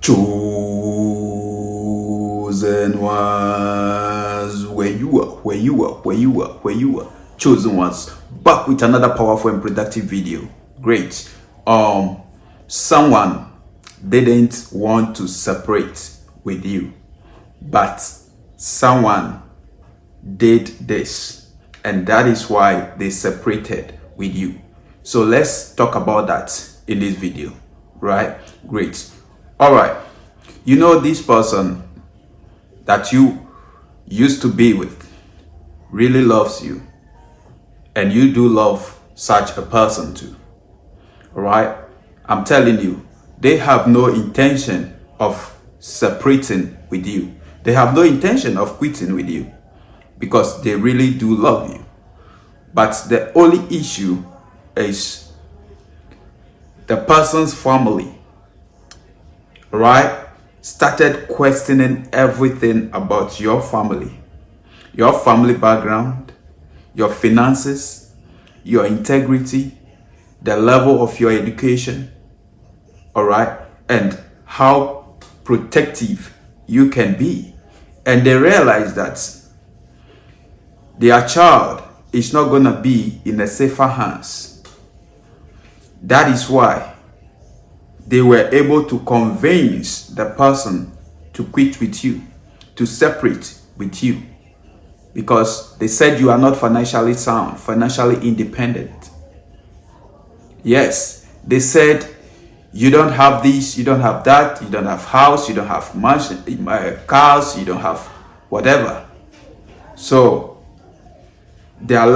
Chosen ones, where you are. Chosen ones, back with another powerful and productive video. Great. Someone didn't want to separate with you, but someone did this, and that is why they separated with you. So let's talk about that in this video, right? Great. All right, you know, this person that you used to be with really loves you, and you do love such a person too. All right, I'm telling you, they have no intention of separating with you. They have no intention of quitting with you because they really do love you. But the only issue is the person's family, right, started questioning everything about your family background, your finances, your integrity, the level of your education, all right, and how protective you can be. And they realize that their child is not going to be in a safer hands. That is why they were able to convince the person to quit with you, to separate with you, because they said you are not financially sound, financially independent. Yes, they said you don't have this, you don't have that, you don't have house, you don't have much cars, you don't have whatever. So their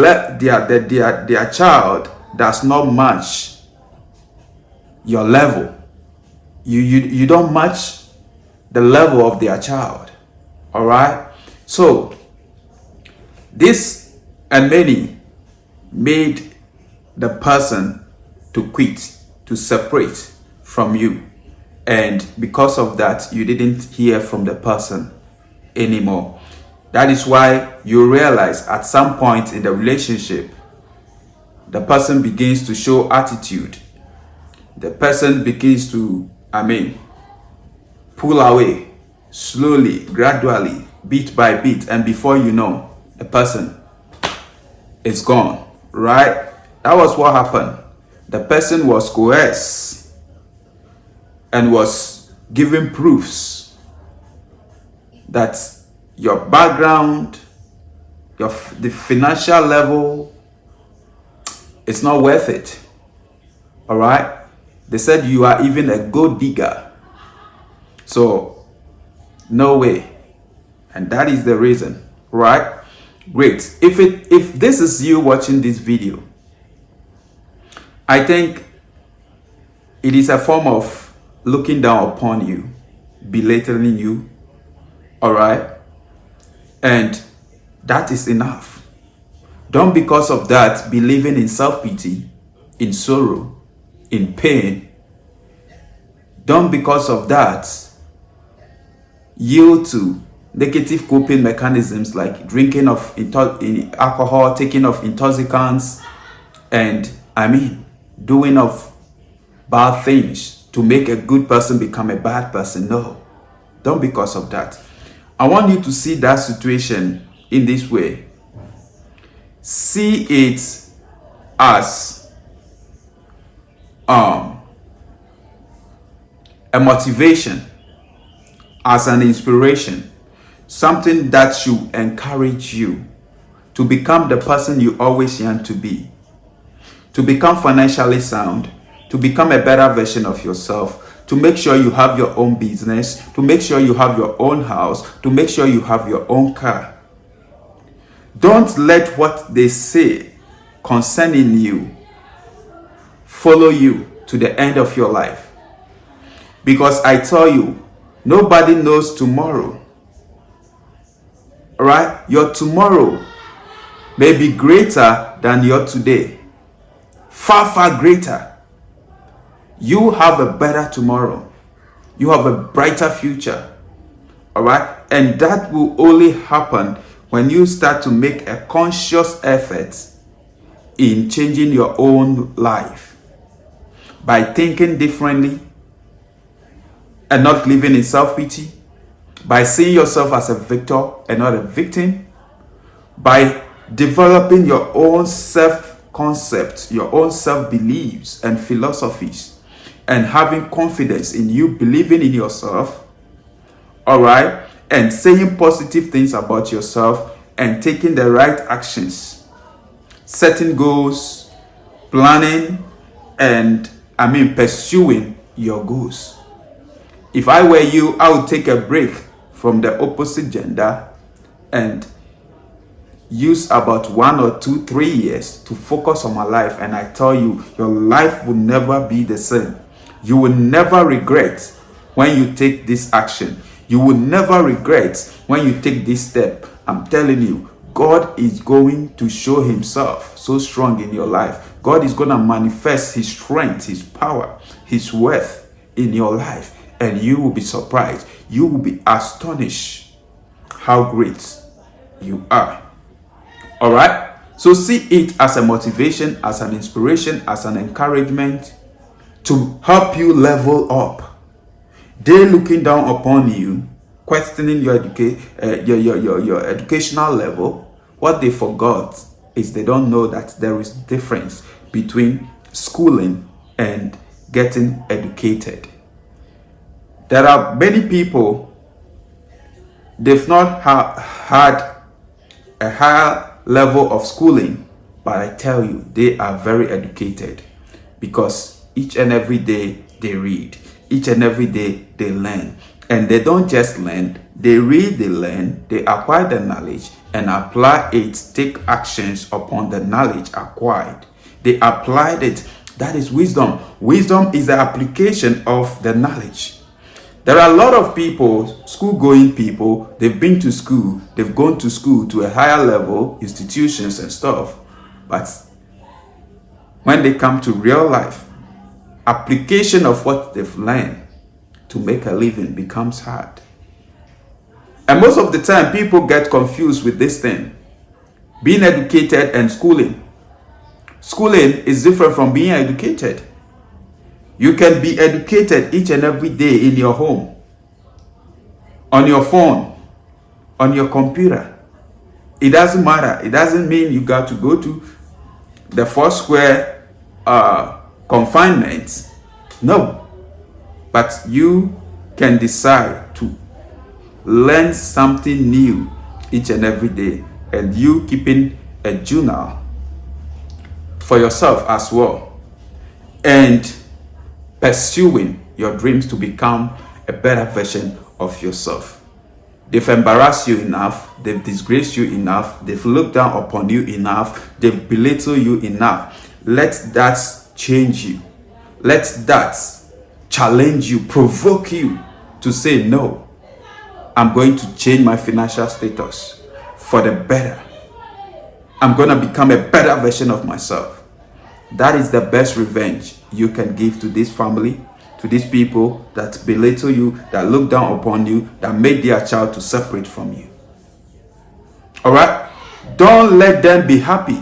child does not match your level. You don't match the level of their child. All right. So this and many made the person to quit, to separate from you, and because of that you didn't hear from the person anymore. That is why you realize at some point in the relationship the person begins to show attitude. The person begins to pull away slowly, gradually, bit by bit, and before you know, the person is gone, right? That was what happened. The person was coerced and was giving proofs that your background, the financial level is not worth it. All right? They said you are even a gold digger. So no way. And that is the reason, right? Great. If this is you watching this video, I think it is a form of looking down upon you, belittling you, all right? And that is enough. Don't, because of that, be living in self-pity, in sorrow, in pain. Don't, because of that, yield to negative coping mechanisms like drinking of alcohol, taking of intoxicants, and doing of bad things to make a good person become a bad person. No, don't, because of that. I want you to see that situation in this way. See it as a motivation, as an inspiration, something that should encourage you to become the person you always yearn to be, to become financially sound, to become a better version of yourself, to make sure you have your own business, to make sure you have your own house, to make sure you have your own car. Don't let what they say concerning you follow you to the end of your life. Because I tell you, nobody knows tomorrow. All right? Your tomorrow may be greater than your today. Far, far greater. You have a better tomorrow. You have a brighter future. All right? And that will only happen when you start to make a conscious effort in changing your own life by thinking differently and not living in self-pity, by seeing yourself as a victor and not a victim, by developing your own self-concept, your own self-beliefs and philosophies, and having confidence in you, believing in yourself, all right, and saying positive things about yourself and taking the right actions, setting goals, planning, and pursuing your goals. If I were you, I would take a break from the opposite gender and use about 1 or 2, 3 years to focus on my life. And I tell you, your life will never be the same. You will never regret when you take this action. You will never regret when you take this step. I'm telling you, God is going to show himself so strong in your life. God is going to manifest his strength, his power, his worth in your life. And you will be surprised. You will be astonished how great you are. All right? So see it as a motivation, as an inspiration, as an encouragement to help you level up. They looking down upon you, questioning your educational level. What they forgot is they don't know that there is difference between schooling and getting educated. There are many people, they've not had a higher level of schooling, but I tell you, they are very educated because each and every day they read, each and every day they learn. And they don't just learn, they read, they learn, they acquire the knowledge and apply it, take actions upon the knowledge acquired. They applied it. That is wisdom. Wisdom is the application of the knowledge. There are a lot of people, school-going people, they've been to school, they've gone to school to a higher level, institutions and stuff, but when they come to real life, application of what they've learned to make a living becomes hard. And most of the time, people get confused with this thing. Being educated and schooling. Schooling is different from being educated. You can be educated each and every day in your home, on your phone, on your computer. It doesn't matter. It doesn't mean you got to go to the 4-square confinement. No. But you can decide to learn something new each and every day, and you keeping a journal for yourself as well, and pursuing your dreams to become a better version of yourself. They've embarrassed you enough, they've disgraced you enough, they've looked down upon you enough, they've belittled you enough. Let that change you. Let that challenge you, provoke you to say, no, I'm going to change my financial status for the better. I'm going to become a better version of myself. That is the best revenge you can give to this family, to these people that belittle you, that look down upon you, that made their child to separate from you. All right? Don't let them be happy.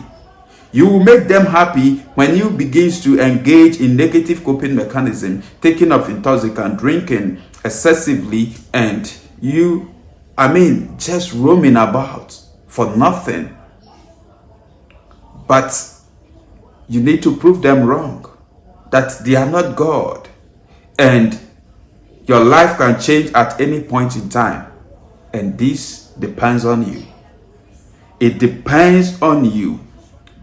You will make them happy when you begin to engage in negative coping mechanism, taking of intoxicant, drinking excessively, and just roaming about for nothing. But you need to prove them wrong, that they are not God, and your life can change at any point in time, and this depends on you. It depends on you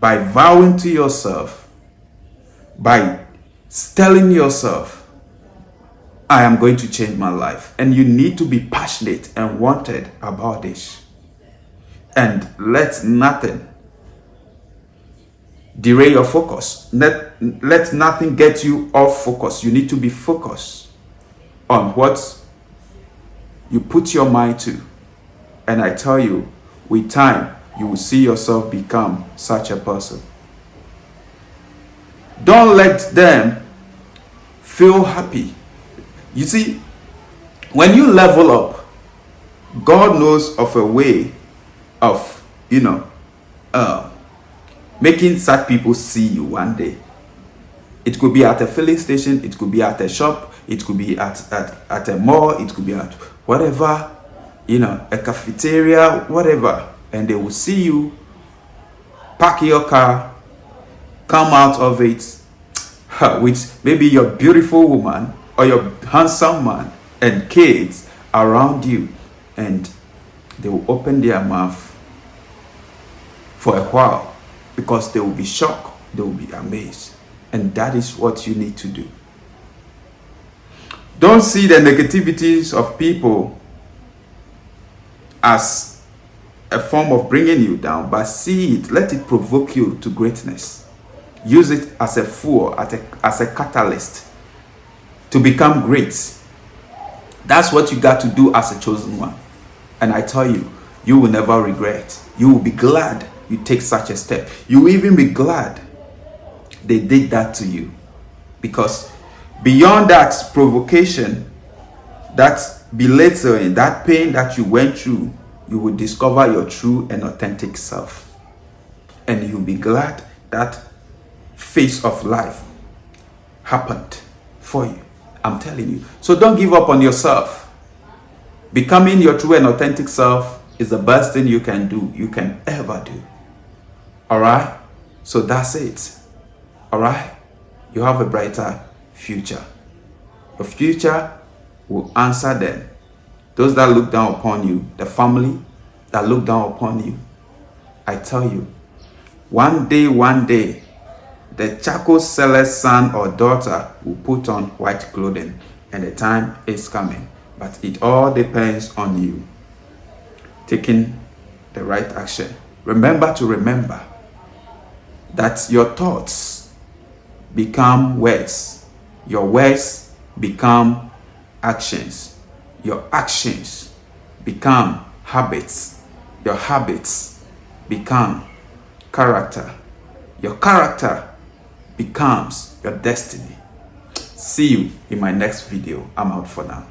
by vowing to yourself, by telling yourself, I am going to change my life. And you need to be passionate and wanted about this. And let nothing derail your focus. Let nothing get you off focus. You need to be focused on what you put your mind to. And I tell you, with time, you will see yourself become such a person. Don't let them feel happy. You see, when you level up, God knows of a way of, making such people see you one day. It could be at a filling station, it could be at a shop, it could be at a mall, it could be at whatever, a cafeteria, whatever, and they will see you park your car, come out of it with maybe your beautiful woman or your handsome man and kids around you, and they will open their mouth for a while because they will be shocked, they will be amazed. And that is what you need to do. Don't see the negativities of people as a form of bringing you down, but see it, let it provoke you to greatness. Use it as a fuel, as a catalyst to become great. That's what you got to do as a chosen one. And I tell you, you will never regret. You will be glad you take such a step. You will even be glad they did that to you. Because beyond that provocation, that belittling, that pain that you went through, you will discover your true and authentic self. And you'll be glad that phase of life happened for you. I'm telling you. So don't give up on yourself. Becoming your true and authentic self is the best thing you can do, you can ever do. All right? So that's it. All right? You have a brighter future. Your future will answer them. Those that look down upon you, the family that look down upon you. I tell you, one day, the charcoal seller's son or daughter will put on white clothing, and the time is coming. But it all depends on you taking the right action. Remember that your thoughts become words. Your words become actions. Your actions become habits. Your habits become character. Your character becomes your destiny. See you in my next video. I'm out for now.